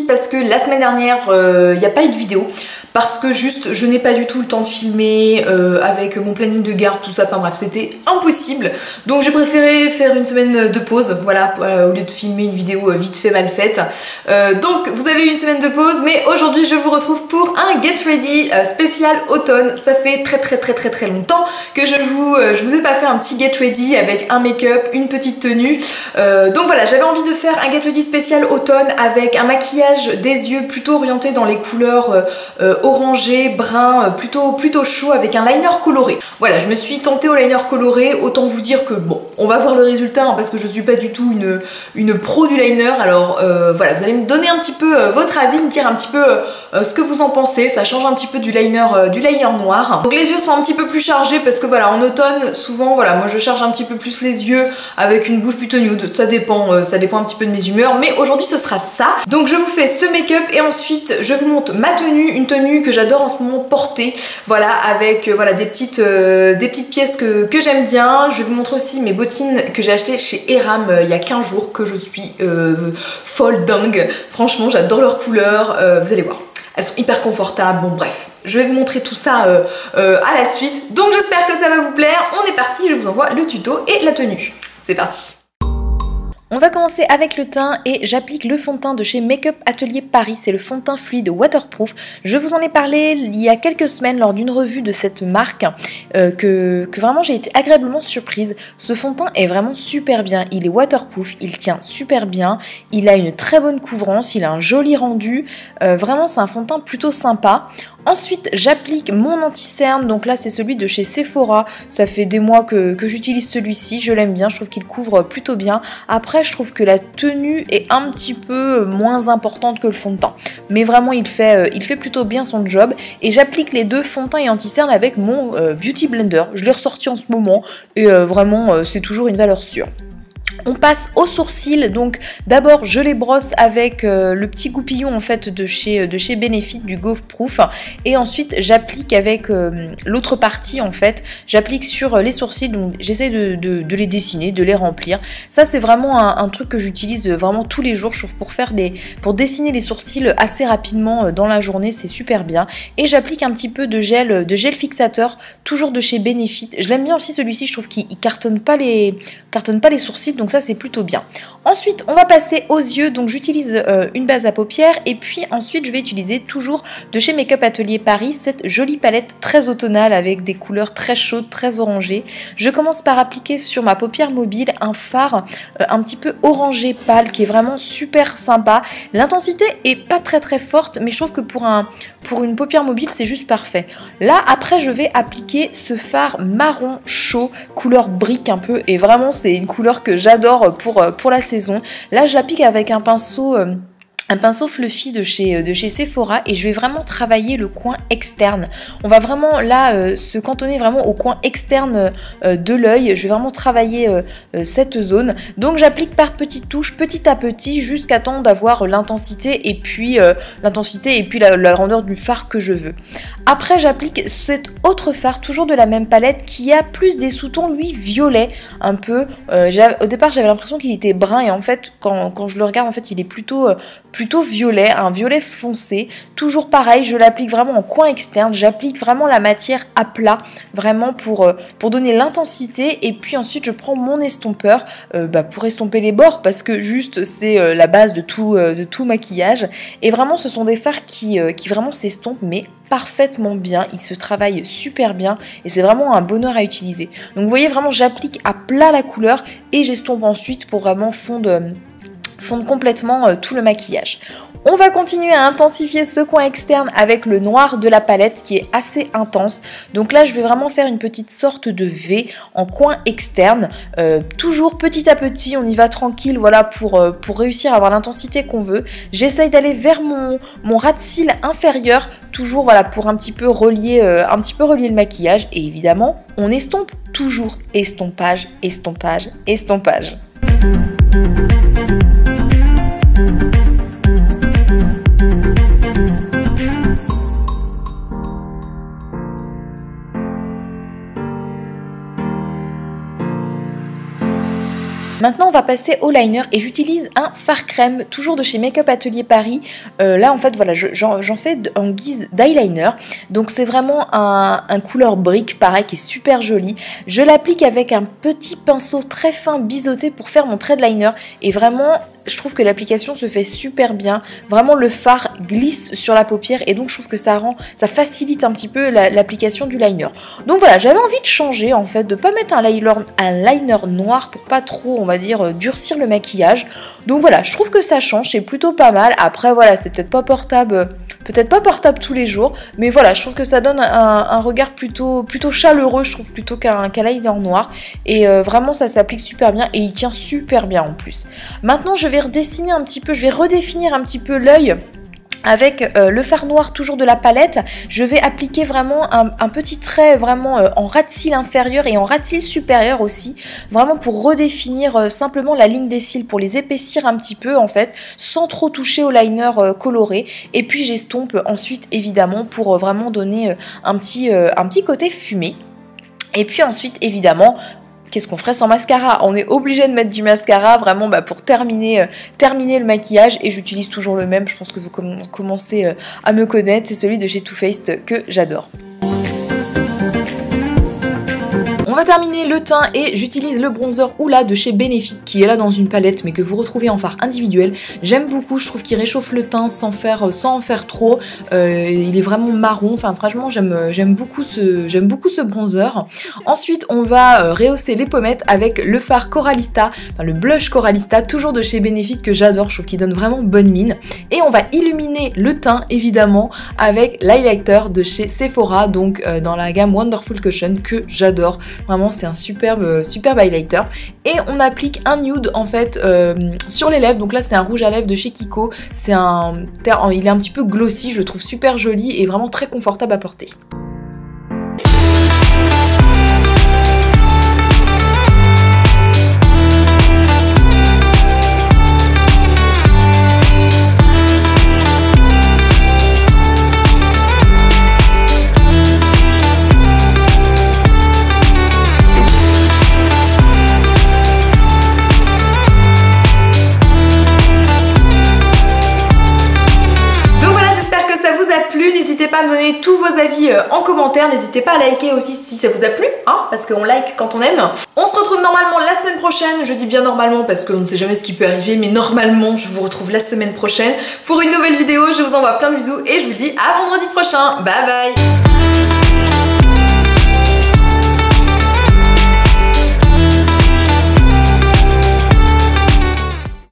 parce que la semaine dernière, il n'y a pas eu de vidéo. Parce que juste, je n'ai pas du tout le temps de filmer avec mon planning de garde, tout ça. Enfin bref, c'était impossible. Donc j'ai préféré faire une semaine de pause, voilà, au lieu de filmer une vidéo vite fait mal faite. Donc vous avez eu une semaine de pause, mais aujourd'hui je vous retrouve pour un Get Ready spécial automne. Ça fait très longtemps que je vous ai pas fait un petit Get Ready avec un make-up, une petite tenue. Donc voilà, j'avais envie de faire un Get Ready spécial automne avec un maquillage des yeux plutôt orienté dans les couleurs orangé, brun, plutôt chaud, avec un liner coloré. Voilà, je me suis tentée au liner coloré, autant vous dire que bon, on va voir le résultat hein, parce que je suis pas du tout une pro du liner. Alors voilà, vous allez me donner un petit peu votre avis, me dire un petit peu ce que vous en pensez. Ça change un petit peu du liner noir. Donc les yeux sont un petit peu plus chargés parce que voilà, en automne souvent voilà, moi je charge un petit peu plus les yeux avec une bouche plutôt nude. Ça dépend un petit peu de mes humeurs, mais aujourd'hui ce sera ça. Donc je vous fais ce make-up et ensuite je vous montre ma tenue, une tenue que j'adore en ce moment porter, voilà, avec voilà, des petites pièces que j'aime bien. Je vais vous montrer aussi mes bottines que j'ai achetées chez Eram il y a 15 jours, que je suis folle dingue. Franchement, j'adore leurs couleurs, vous allez voir. Elles sont hyper confortables, bon bref, je vais vous montrer tout ça à la suite. Donc j'espère que ça va vous plaire. On est parti, je vous envoie le tuto et la tenue. C'est parti. On va commencer avec le teint et j'applique le fond de teint de chez Make Up Atelier Paris. C'est le fond de teint fluide waterproof. Je vous en ai parlé il y a quelques semaines lors d'une revue de cette marque que vraiment j'ai été agréablement surprise. Ce fond de teint est vraiment super bien. Il est waterproof, il tient super bien, il a une très bonne couvrance, il a un joli rendu. Vraiment c'est un fond de teint plutôt sympa. Ensuite, j'applique mon anti-cerne, donc là c'est celui de chez Sephora, ça fait des mois que j'utilise celui-ci, je l'aime bien, je trouve qu'il couvre plutôt bien. Après, je trouve que la tenue est un petit peu moins importante que le fond de teint, mais vraiment il fait plutôt bien son job. Et j'applique les deux fonds de teint et anti-cerne avec mon Beauty Blender, je l'ai ressorti en ce moment et vraiment c'est toujours une valeur sûre. On passe aux sourcils, donc d'abord je les brosse avec le petit goupillon en fait de chez Benefit, du Gauve Proof, et ensuite j'applique avec l'autre partie en fait, j'applique sur les sourcils, donc j'essaie de les dessiner, de les remplir. Ça c'est vraiment un truc que j'utilise vraiment tous les jours, je trouve pour dessiner les sourcils assez rapidement dans la journée, c'est super bien. Et j'applique un petit peu de gel fixateur, toujours de chez Benefit. Je l'aime bien aussi celui-ci, je trouve qu'il cartonne pas les sourcils, donc ça c'est plutôt bien. Ensuite on va passer aux yeux, donc j'utilise une base à paupières et puis ensuite je vais utiliser toujours de chez Make Up Atelier Paris cette jolie palette très automnale avec des couleurs très chaudes, très orangées. Je commence par appliquer sur ma paupière mobile un fard un petit peu orangé pâle qui est vraiment super sympa. L'intensité est pas très forte, mais je trouve que pour une paupière mobile c'est juste parfait. Là après je vais appliquer ce fard marron chaud couleur brique un peu, et vraiment c'est une couleur que j'adore pour la saison. Là je l'applique avec un pinceau fluffy de chez Sephora et je vais vraiment travailler le coin externe. On va vraiment là se cantonner vraiment au coin externe de l'œil. Je vais vraiment travailler cette zone. Donc j'applique par petites touches, petit à petit, jusqu'à temps d'avoir l'intensité et puis la grandeur du fard que je veux. Après j'applique cet autre fard, toujours de la même palette, qui a plus des sous-tons, lui, violet un peu. Au départ j'avais l'impression qu'il était brun et en fait quand je le regarde en fait il est plutôt violet, un violet foncé. Toujours pareil, je l'applique vraiment en coin externe, j'applique vraiment la matière à plat, vraiment pour donner l'intensité, et puis ensuite je prends mon estompeur pour estomper les bords, parce que juste c'est la base de tout maquillage, et vraiment ce sont des fards qui vraiment s'estompent mais parfaitement bien, ils se travaillent super bien et c'est vraiment un bonheur à utiliser. Donc vous voyez vraiment j'applique à plat la couleur et j'estompe ensuite pour vraiment fondre complètement tout le maquillage. On va continuer à intensifier ce coin externe avec le noir de la palette qui est assez intense. Donc là je vais vraiment faire une petite sorte de V en coin externe. Toujours petit à petit, on y va tranquille, voilà, pour réussir à avoir l'intensité qu'on veut. J'essaye d'aller vers mon ras de cils inférieur, toujours voilà, pour un petit peu relier le maquillage. Et évidemment on estompe toujours, estompage, estompage, estompage. Maintenant on va passer au liner et j'utilise un fard crème toujours de chez Make Up Atelier Paris. Là en fait voilà j'en fais en guise d'eyeliner, donc c'est vraiment un couleur brique pareil qui est super joli. Je l'applique avec un petit pinceau très fin biseauté pour faire mon trait de liner et vraiment je trouve que l'application se fait super bien. Vraiment le fard glisse sur la paupière et donc je trouve que ça facilite un petit peu l'application du liner. Donc voilà, j'avais envie de changer en fait, de pas mettre un liner noir pour pas trop on va dire durcir le maquillage. Donc voilà, je trouve que ça change, c'est plutôt pas mal. Après voilà, c'est peut-être pas portable tous les jours, mais voilà, je trouve que ça donne un regard plutôt chaleureux, je trouve, plutôt qu'un liner noir. Et vraiment ça s'applique super bien et il tient super bien en plus. Maintenant je vais redéfinir un petit peu l'œil avec le fard noir toujours de la palette. Je vais appliquer vraiment un petit trait vraiment en ras de cils inférieur et en ras de cils supérieur aussi, vraiment pour redéfinir simplement la ligne des cils, pour les épaissir un petit peu en fait, sans trop toucher au liner coloré. Et puis j'estompe ensuite évidemment pour vraiment donner un petit côté fumé. Et puis ensuite évidemment, qu'est-ce qu'on ferait sans mascara? On est obligé de mettre du mascara vraiment pour terminer le maquillage, et j'utilise toujours le même, je pense que vous commencez à me connaître, c'est celui de chez Too Faced que j'adore. On va terminer le teint et j'utilise le bronzer Hoola de chez Benefit qui est là dans une palette mais que vous retrouvez en fard individuel. J'aime beaucoup, je trouve qu'il réchauffe le teint sans en faire trop. Il est vraiment marron, enfin franchement j'aime beaucoup ce bronzer. Ensuite on va rehausser les pommettes avec le fard Coralista, enfin le blush Coralista toujours de chez Benefit que j'adore, je trouve qu'il donne vraiment bonne mine. Et on va illuminer le teint évidemment avec l'highlighter de chez Sephora, donc dans la gamme Wonderful Cushion que j'adore. Vraiment c'est un superbe highlighter. Et on applique un nude en fait sur les lèvres. Donc là c'est un rouge à lèvres de chez Kiko. Il est un petit peu glossy, je le trouve super joli et vraiment très confortable à porter. N'hésitez pas à me donner tous vos avis en commentaire, n'hésitez pas à liker aussi si ça vous a plu, hein, parce qu'on like quand on aime. On se retrouve normalement la semaine prochaine, je dis bien normalement parce qu'on ne sait jamais ce qui peut arriver, mais normalement je vous retrouve la semaine prochaine pour une nouvelle vidéo. Je vous envoie plein de bisous et je vous dis à vendredi prochain, bye bye.